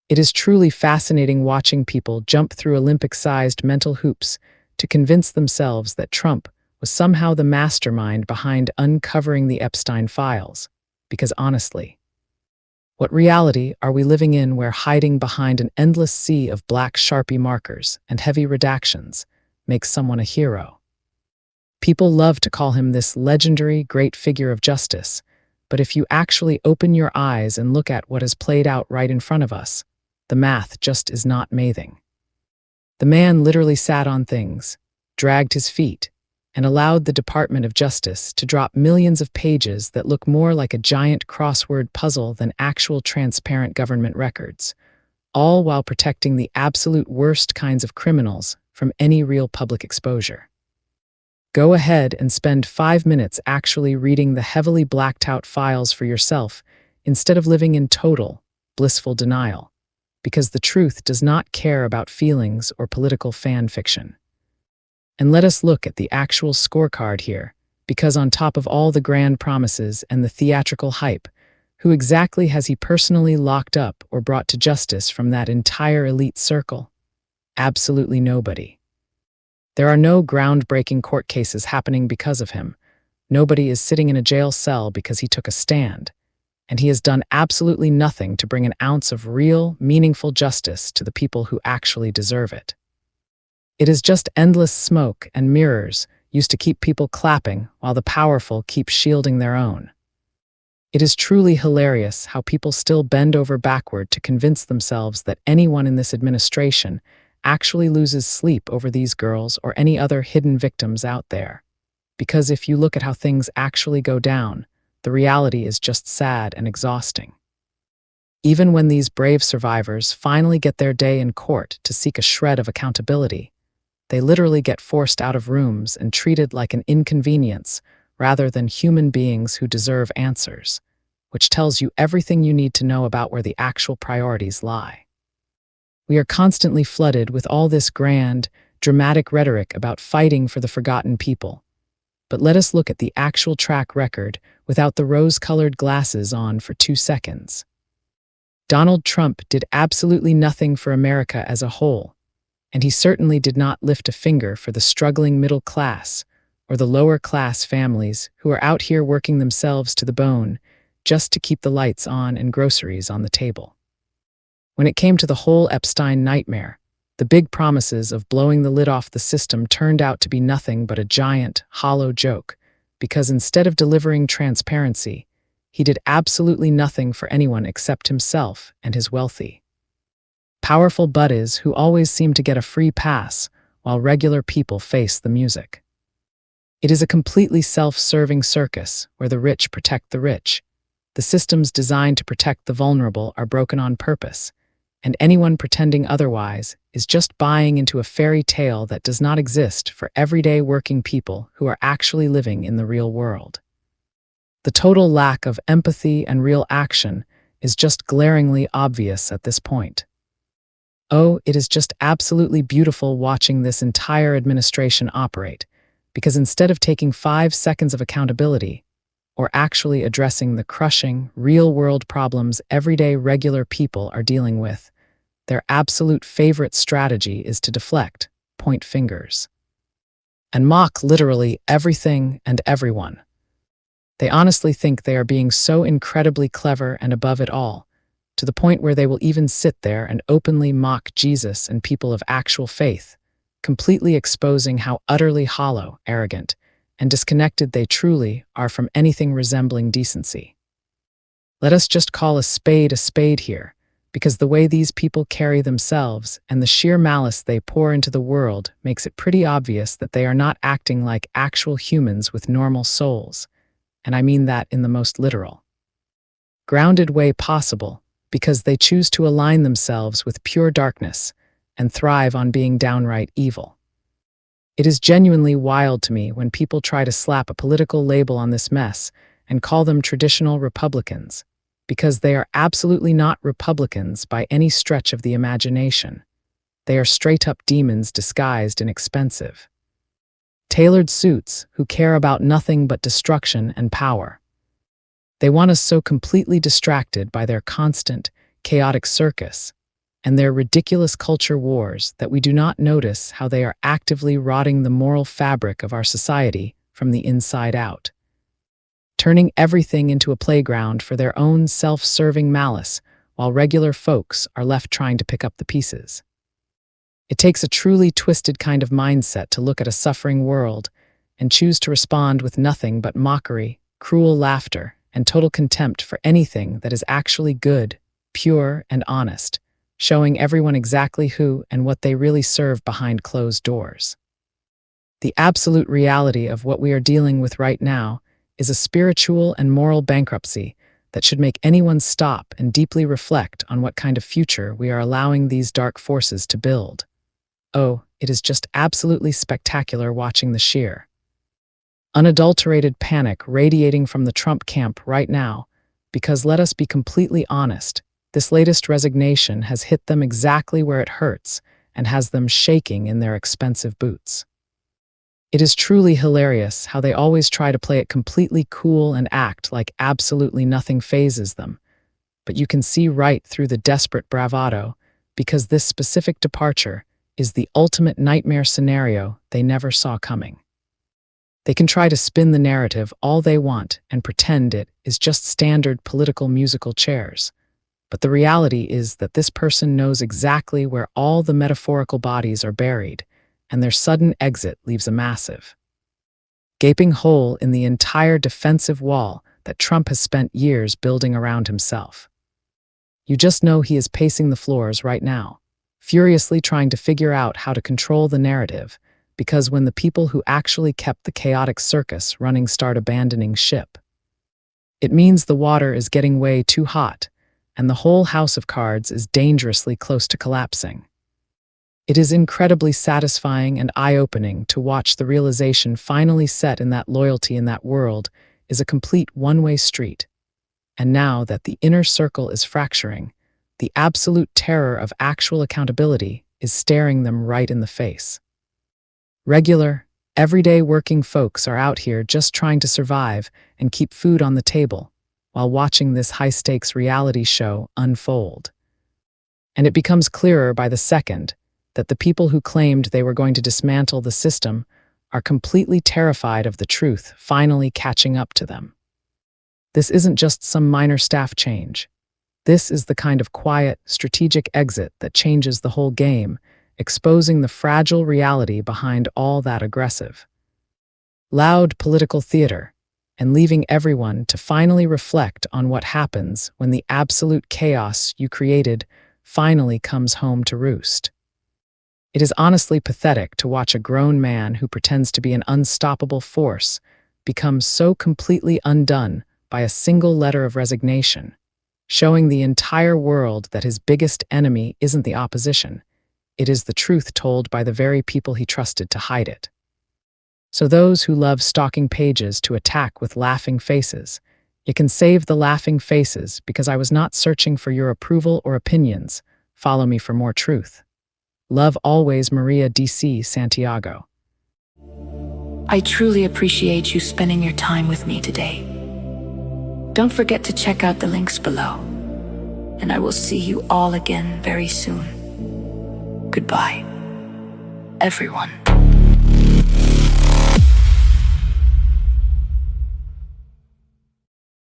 It is truly fascinating watching people jump through Olympic-sized mental hoops to convince themselves that Trump was somehow the mastermind behind uncovering the Epstein files. Because honestly, what reality are we living in where hiding behind an endless sea of black Sharpie markers and heavy redactions makes someone a hero? People love to call him this legendary great figure of justice, but if you actually open your eyes and look at what has played out right in front of us, the math just is not mathing. The man literally sat on things, dragged his feet, and allowed the Department of Justice to drop millions of pages that look more like a giant crossword puzzle than actual transparent government records, all while protecting the absolute worst kinds of criminals from any real public exposure. Go ahead and spend 5 minutes actually reading the heavily blacked-out files for yourself instead of living in total, blissful denial, because the truth does not care about feelings or political fan fiction. And let us look at the actual scorecard here, because on top of all the grand promises and the theatrical hype, who exactly has he personally locked up or brought to justice from that entire elite circle? Absolutely nobody. There are no groundbreaking court cases happening because of him. Nobody is sitting in a jail cell because he took a stand. And he has done absolutely nothing to bring an ounce of real, meaningful justice to the people who actually deserve it. It is just endless smoke and mirrors used to keep people clapping while the powerful keep shielding their own. It is truly hilarious how people still bend over backward to convince themselves that anyone in this administration actually loses sleep over these girls or any other hidden victims out there. Because if you look at how things actually go down, the reality is just sad and exhausting. Even when these brave survivors finally get their day in court to seek a shred of accountability, they literally get forced out of rooms and treated like an inconvenience rather than human beings who deserve answers, which tells you everything you need to know about where the actual priorities lie. We are constantly flooded with all this grand, dramatic rhetoric about fighting for the forgotten people. But let us look at the actual track record without the rose-colored glasses on for 2 seconds. Donald Trump did absolutely nothing for America as a whole, and he certainly did not lift a finger for the struggling middle class or the lower-class families who are out here working themselves to the bone just to keep the lights on and groceries on the table. When it came to the whole Epstein nightmare, the big promises of blowing the lid off the system turned out to be nothing but a giant, hollow joke, because instead of delivering transparency, he did absolutely nothing for anyone except himself and his wealthy, powerful buddies who always seem to get a free pass while regular people face the music. It is a completely self-serving circus where the rich protect the rich. The systems designed to protect the vulnerable are broken on purpose, and anyone pretending otherwise is just buying into a fairy tale that does not exist for everyday working people who are actually living in the real world. The total lack of empathy and real action is just glaringly obvious at this point. Oh, it is just absolutely beautiful watching this entire administration operate, because instead of taking 5 seconds of accountability, or actually addressing the crushing, real-world problems everyday regular people are dealing with, their absolute favorite strategy is to deflect, point fingers, and mock literally everything and everyone. They honestly think they are being so incredibly clever and above it all, to the point where they will even sit there and openly mock Jesus and people of actual faith, completely exposing how utterly hollow, arrogant, and disconnected they truly are from anything resembling decency. Let us just call a spade here, because the way these people carry themselves and the sheer malice they pour into the world makes it pretty obvious that they are not acting like actual humans with normal souls, and I mean that in the most literal, grounded way possible, because they choose to align themselves with pure darkness and thrive on being downright evil. It is genuinely wild to me when people try to slap a political label on this mess and call them traditional Republicans, because they are absolutely not Republicans by any stretch of the imagination. They are straight-up demons disguised in expensive, tailored suits who care about nothing but destruction and power. They want us so completely distracted by their constant, chaotic circus and their ridiculous culture wars that we do not notice how they are actively rotting the moral fabric of our society from the inside out, turning everything into a playground for their own self-serving malice, while regular folks are left trying to pick up the pieces. It takes a truly twisted kind of mindset to look at a suffering world and choose to respond with nothing but mockery, cruel laughter, and total contempt for anything that is actually good, pure, and honest, showing everyone exactly who and what they really serve behind closed doors. The absolute reality of what we are dealing with right now is a spiritual and moral bankruptcy that should make anyone stop and deeply reflect on what kind of future we are allowing these dark forces to build. Oh, it is just absolutely spectacular watching the sheer, unadulterated panic radiating from the Trump camp right now, because let us be completely honest, this latest resignation has hit them exactly where it hurts and has them shaking in their expensive boots. It is truly hilarious how they always try to play it completely cool and act like absolutely nothing phases them, but you can see right through the desperate bravado because this specific departure is the ultimate nightmare scenario they never saw coming. They can try to spin the narrative all they want and pretend it is just standard political musical chairs. But the reality is that this person knows exactly where all the metaphorical bodies are buried, and their sudden exit leaves a massive, gaping hole in the entire defensive wall that Trump has spent years building around himself. You just know he is pacing the floors right now, furiously trying to figure out how to control the narrative, because when the people who actually kept the chaotic circus running start abandoning ship, it means the water is getting way too hot, and the whole house of cards is dangerously close to collapsing. It is incredibly satisfying and eye-opening to watch the realization finally set in that loyalty in that world is a complete one-way street. And now that the inner circle is fracturing, the absolute terror of actual accountability is staring them right in the face. Regular, everyday working folks are out here just trying to survive and keep food on the table, while watching this high-stakes reality show unfold. And it becomes clearer by the second that the people who claimed they were going to dismantle the system are completely terrified of the truth finally catching up to them. This isn't just some minor staff change. This is the kind of quiet, strategic exit that changes the whole game, exposing the fragile reality behind all that aggressive, loud political theater, and leaving everyone to finally reflect on what happens when the absolute chaos you created finally comes home to roost. It is honestly pathetic to watch a grown man who pretends to be an unstoppable force become so completely undone by a single letter of resignation, showing the entire world that his biggest enemy isn't the opposition, it is the truth told by the very people he trusted to hide it. So those who love stalking pages to attack with laughing faces, you can save the laughing faces because I was not searching for your approval or opinions. Follow me for more truth. Love always, Maria D.C. Santiago. I truly appreciate you spending your time with me today. Don't forget to check out the links below, and I will see you all again very soon. Goodbye, everyone.